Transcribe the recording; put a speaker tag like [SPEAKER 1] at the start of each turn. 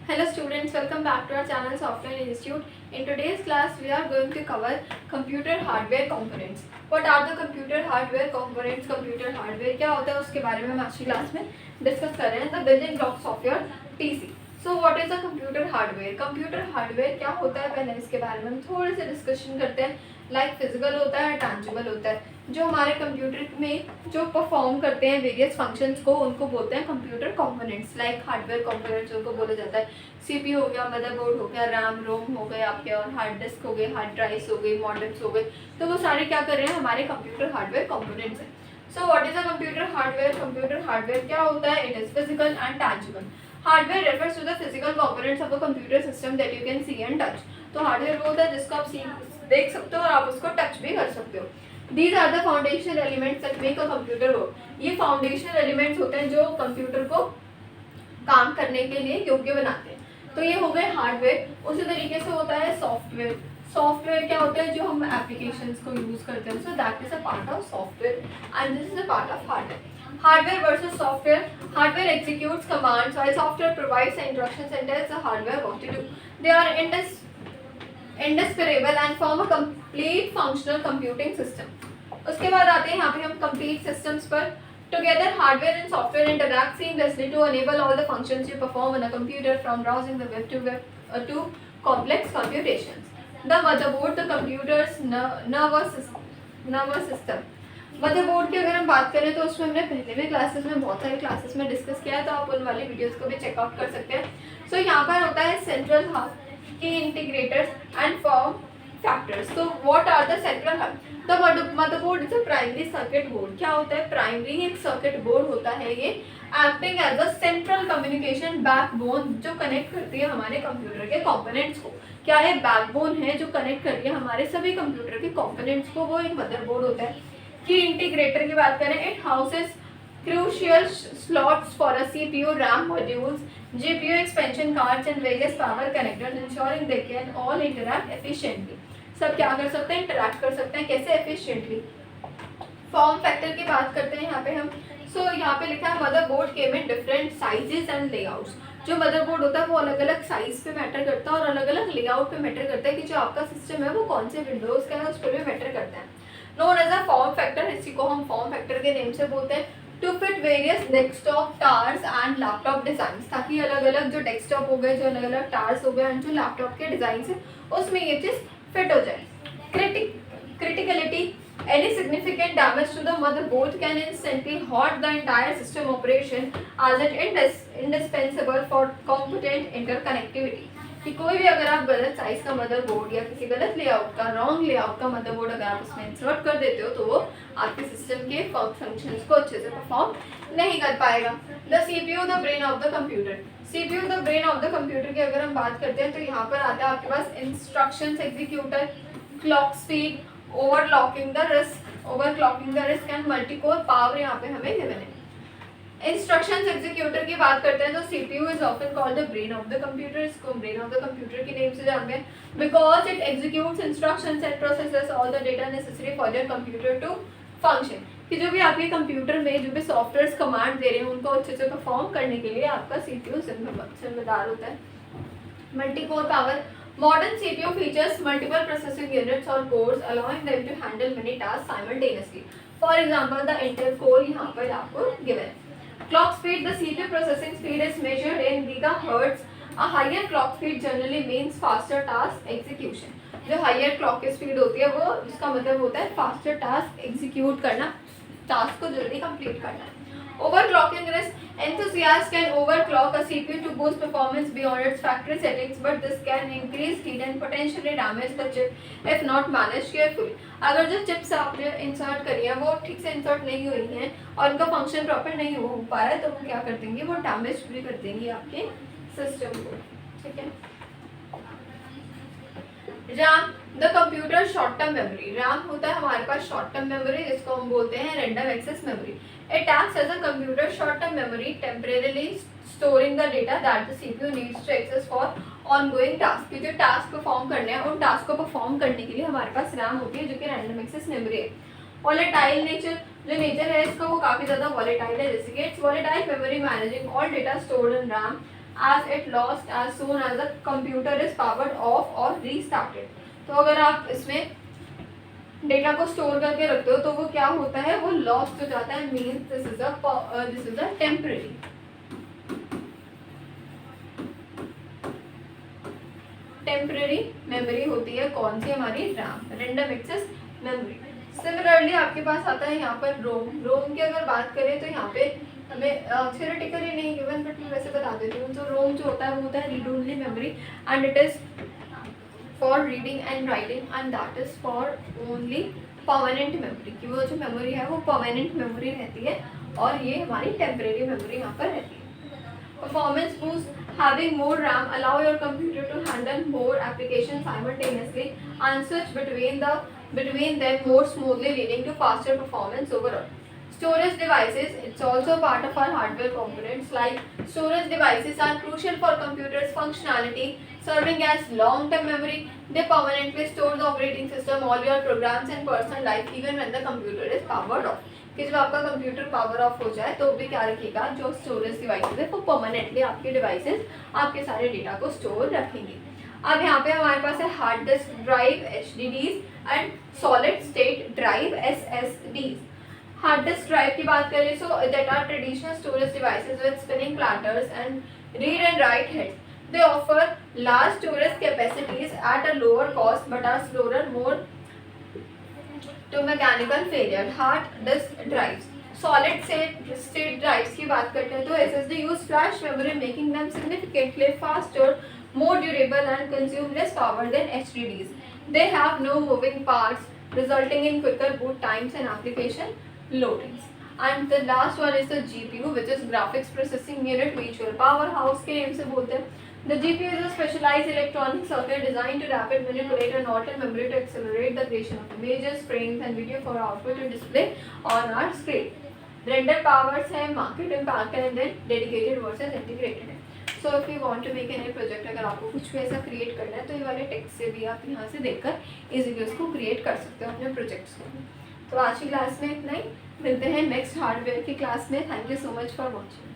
[SPEAKER 1] Hello students, welcome back to our channel Software Institute. In today's class, we are going to cover computer hardware components. What are the computer hardware components? Computer hardware क्या होता है उसके बारे में हम आज की class में डिस्कस कर रहे हैं. The building blocks of your PC. So what is a computer hardware? Computer hardware क्या होता है पहले इसके बारे में हम थोड़े से डिस्कशन करते हैं. लाइक फिजिकल होता है, टैंजिबल होता है. जो हमारे कंप्यूटर में जो परफॉर्म करते हैं वेरियस फंक्शंस को, उनको बोलते हैं computer components. Like hardware components उनको बोला जाता है. सीपीयू हो गया, मदरबोर्ड हो गया, रैम रोम हो गए आपके, और हार्ड डिस्क हो गए, हार्ड ड्राइव्स हो गई, मॉडेम्स हो गए. तो वो सारे क्या कर रहे हैं, हमारे कंप्यूटर हार्डवेयर कंपोनेंट्स हैं. So what is a computer hardware? Computer hardware क्या होता है? It is physical and tangible. Hardware refers to the physical components of the computer system that you can see and touch. तो hardware वो होता है जिसको आप देख सकते हो और आप उसको टच भी कर सकते हो. These are the foundational elements that make a computer work. ये फाउंडेशनल एलिमेंट्स होते हैं जो कंप्यूटर को काम करने के लिए योग्य बनाते हैं. तो ये हो गए हार्डवेयर. उसी तरीके से होता है सॉफ्टवेयर. सॉफ्टवेयर क्या होता है? जो हम एप्लीकेशंस को यूज करते हैं. So that is a part of software and this is a part of hardware. Hardware versus software. Hardware executes commands while software provides the instructions and tells the hardware what to do. They are indispensable and form a complete functional computing system. उसके बाद आते हैं यहाँ पे हम complete systems पर. Together, hardware and software interact seamlessly to enable all the functions you perform on a computer, from browsing the web to complex computations. The motherboard, the computer's nervous system. Motherboard की अगर हम बात करें तो उसमें हमने पहले भी क्लासेस में बहुत सारे क्लासेस में डिस्कस किया है, तो आप उन वाली वीडियोस को भी चेकआउट कर सकते हैं. सो यहाँ पर होता है central hub, key integrators and form factors. तो what are the central hub? The motherboard is a primary circuit board. क्या होता है? प्राइमरी एक सर्किट बोर्ड होता है ये, acting as a central communication backbone, जो कनेक्ट करती है हमारे कंप्यूटर के कंपोनेंट्स को. क्या है? बैकबोन है जो कनेक्ट करती है हमारे सभी कंप्यूटर के कंपोनेंट्स को, वो एक मदरबोर्ड होता है. की इंटीग्रेटर की बात करें, it houses crucial slots for a CPU, RAM modules, GPU expansion cards and various power connectors, ensuring they can all interact efficiently. सब क्या कर सकते हैं? इंटरैक्ट कर सकते हैं. कैसे? एफिशिएंटली. फॉर्म फैक्टर की बात करते हैं यहाँ पे हम. सो यहाँ पे लिखा है motherboard came in different sizes and layouts. जो मदरबोर्ड होता है वो अलग अलग साइज पे मैटर करता है और अलग अलग लेआउट पे मैटर करता है कि जो आपका सिस्टम है वो कौन से विंडोज का है उस पर भी मैटर करता है. Known as a form factor, इसी को हम फॉर्म फैक्टर के नेम से बोलते हैं. To fit various desktop towers and laptop design, ताकि अलग अलग जो डेस्कटॉप हो गए, जो अलग अलग टावर्स हो गए एंड जो लैपटॉप के डिजाइन है उसमें ये चीज फिट हो जाए. Criticality, any significant damage to the motherboard can instantly halt the entire system operation as it is indispensable for competent interconnectivity. कि कोई भी अगर आप गलत साइज का मदरबोर्ड या किसी गलत लेआउट का, रॉन्ग लेआउट का मदरबोर्ड अगर आप उसमें इंसर्ट कर देते हो तो वो आपके सिस्टम के फंक्शंस को अच्छे से परफॉर्म नहीं कर पाएगा. The CPU, the brain of the computer. CPU the brain of the computer की अगर हम बात करते हैं तो यहाँ पर आता है आपके पास instructions executor, clock speed, overclocking the risk and multicore power यहाँ पे हमें गिवन है. इंस्ट्रक्शंस एग्जीक्यूटर की बात करते हैं तो CPU is often called the brain of the computer. इसको ब्रेन ऑफ द कंप्यूटर के नेम से जानते हैं because it executes instructions and processes all the data necessary for your computer to function. कि जो भी आपके कंप्यूटर में जो भी सॉफ्टवेयर कमांड दे रहे हैं उनको अच्छे से परफॉर्म करने के लिए आपका सीपीयू जिम्मेदार होता है. Multicore power. Modern CPU features multiple processing units or cores, allowing them to handle many tasks simultaneously. For example, the Intel core यहाँ पर आपको given है. Clock speed, the CPU processing speed is measured in gigahertz. A higher clock speed generally means faster task execution. जो higher clock की speed होती है वो जिसका मतलब होता है faster task execute करना, task को जल्दी complete करना. Overclocking risk. Enthusiasts can overclock a CPU to boost performance beyond its factory settings, but this can increase heat and potentially damage the chip if not managed carefully. अगर जो chips आपने insert करी है वो ठीक से insert नहीं हुई हैं और उनका फंक्शन प्रॉपर नहीं हो पा रहा है तो वो क्या कर देंगे, वो डैमेज भी कर देंगे आपके सिस्टम को. ठीक है. RAM, the computer short term memory. RAM होता है हमारे पास शॉर्ट टर्म मेमोरी, जिसको हम बोलते हैं random access memory. It acts as a computer short-term memory, temporarily storing the data that the CPU needs to access for ongoing tasks. कि जो task perform करने हैं उन टास्क को परफॉर्म करने के लिए हमारे पास रैम होती है जो कि रैंडम एक्सेस मेमोरी है. वॉलेटाइल नेचर, जो नेचर है इसका वो काफ़ी ज़्यादा वॉलेटाइल है, जैसे कि it's volatile memory managing all data stored in RAM as it lost as soon as the computer is powered off or restarted. तो अगर आप इसमें डेटा को स्टोर करके रखते हो तो वो क्या होता है, वो लॉस्ट हो जाता है, means this is a temporary. Temporary memory होती है कौन सी, हमारी RAM, random access memory. Similarly आपके पास आता है यहाँ पर रोम। रोम की अगर बात करें तो यहाँ पे हमें थियोरेटिकली नहीं गिवन, बट मैं वैसे बता देती हूँ। तो रोम जो होता है वो होता है read only memory and it is for reading and writing and that is for only permanent memory, कि वो जो मेमोरी है वो परमानेंट मेमोरी रहती है और ये हमारी टेम्परेरी मेमोरी यहाँ पर रहती है। Performance boost, having more RAM allow your computer to handle more applications simultaneously and switch between them more smoothly, leading to faster performance overall. Storage devices, it's also part of our hardware components. Like storage devices are crucial for computers' functionality, serving as long-term memory. They permanently store the operating system, all your programs and personal life, even when the computer is powered off. कि जब आपका computer power of हो जाए तो भी क्या रखेगा, जो स्टोरेज डिवाइसेस है वो परमानेंटली आपके डिवाइसेस आपके सारे डेटा को स्टोर रखेंगे। अब यहाँ पे हमारे पास है hard disk drive HDDs and solid state drive SSDs। Hard disk drive की बात करें so that are traditional storage devices with spinning platters and read and write heads. They offer large storage capacities at a lower cost but are slower more to mechanical failure. Hard disk drives, solid state drives की बात करते हैं तो SSD use flash memory, making them significantly faster, more durable and consume less power than HDDs. They have no moving parts, resulting in quicker boot times and application loadings. And the last one is the GPU, which is graphics processing unit, virtual powerhouse के name से बोलते हैं। The GPU is a specialized electronic circuit designed to rapidly manipulate and alter memory to accelerate the creation of images, frames, and video for output to display on our screen. Render powers है, market impact है, and then dedicated versus integrated है। So if you want to make any project, अगर आपको कुछ भी ऐसा create करना है तो ये वाले टेक्स्ट से भी आप यहाँ से देखकर easily उसको create कर सकते हो अपने projects को। तो आज की क्लास में इतना ही, मिलते हैं नेक्स्ट हार्डवेयर की क्लास में। Thank you so much for watching.